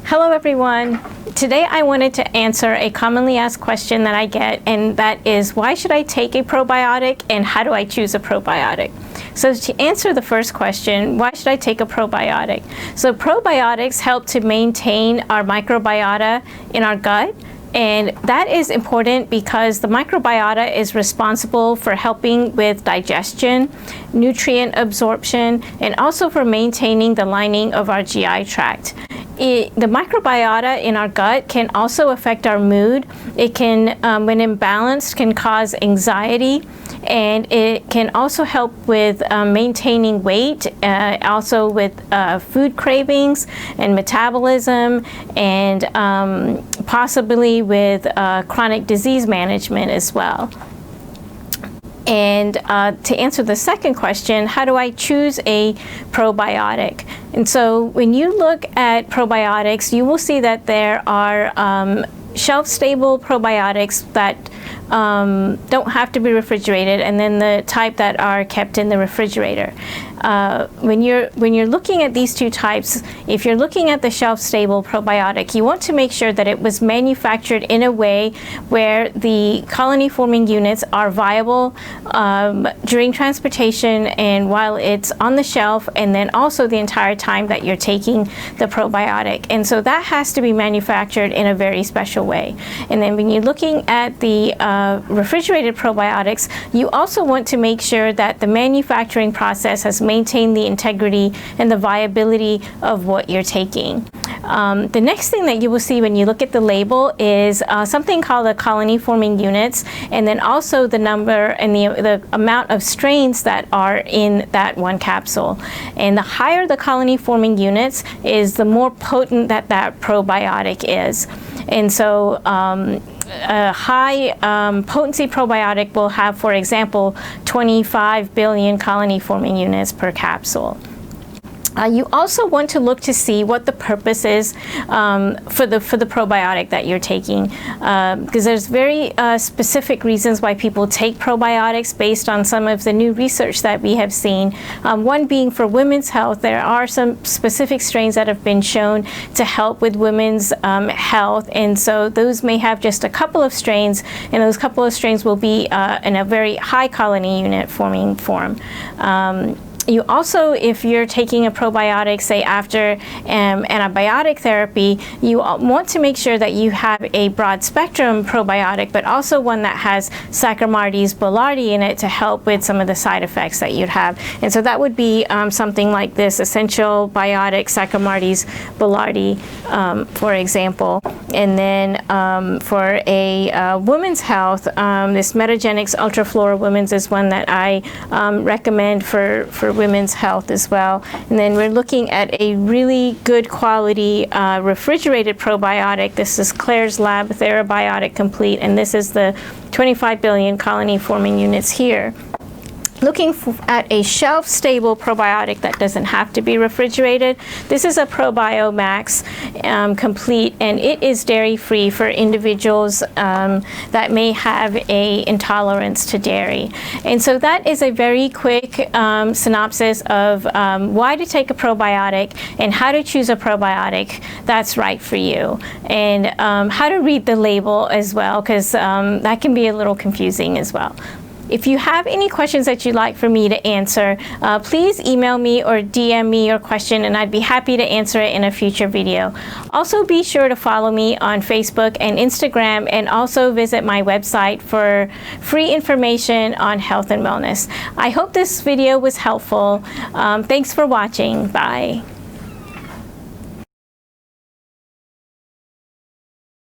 Hello everyone. Today I wanted to answer a commonly asked question that I get, and that is, why should I take a probiotic and how do I choose a probiotic? So to answer the first question, why should I take a probiotic? So probiotics help to maintain our microbiota in our gut. And that is important because the microbiota is responsible for helping with digestion, nutrient absorption, and also for maintaining the lining of our GI tract. The microbiota in our gut can also affect our mood. It can, when imbalanced, can cause anxiety, and it can also help with maintaining weight, also with food cravings and metabolism, and possibly with chronic disease management as well. And to answer the second question, how do I choose a probiotic? And so when you look at probiotics, you will see that there are shelf-stable probiotics that don't have to be refrigerated, and then the type that are kept in the refrigerator. When you're looking at these two types, if you're looking at the shelf-stable probiotic, you want to make sure that it was manufactured in a way where the colony-forming units are viable during transportation and while it's on the shelf, and then also the entire time that you're taking the probiotic. And so that has to be manufactured in a very special way. And then when you're looking at the refrigerated probiotics, you also want to make sure that the manufacturing process has maintained the integrity and the viability of what you're taking. The next thing that you will see when you look at the label is something called the colony-forming units, and then also the number and the amount of strains that are in that one capsule. And the higher the colony-forming units is, the more potent that probiotic is. And so a high potency probiotic will have, for example, 25 billion colony-forming units per capsule. You also want to look to see what the purpose is for the probiotic that you're taking, because there's very specific reasons why people take probiotics based on some of the new research that we have seen. One being for women's health. There are some specific strains that have been shown to help with women's health, and so those may have just a couple of strains, and those couple of strains will be in a very high colony unit forming form. You also, if you're taking a probiotic, say after antibiotic therapy, you want to make sure that you have a broad spectrum probiotic, but also one that has Saccharomyces boulardii in it to help with some of the side effects that you'd have. And so that would be something like this essential biotic Saccharomyces boulardii, for example. And then for a women's health, this Metagenics Ultraflora Women's is one that I recommend for women's health as well. And then we're looking at a really good quality refrigerated probiotic. This is Claire's Lab Therabiotic Complete, and this is the 25 billion colony forming units here. Looking at a shelf-stable probiotic that doesn't have to be refrigerated, this is a Probio Max Complete, and it is dairy-free for individuals that may have a intolerance to dairy. And so that is a very quick synopsis of why to take a probiotic and how to choose a probiotic that's right for you, and how to read the label as well, because that can be a little confusing as well. If you have any questions that you'd like for me to answer, please email me or DM me your question, and I'd be happy to answer it in a future video. Also, be sure to follow me on Facebook and Instagram, and also visit my website for free information on health and wellness. I hope this video was helpful. Thanks for watching. Bye.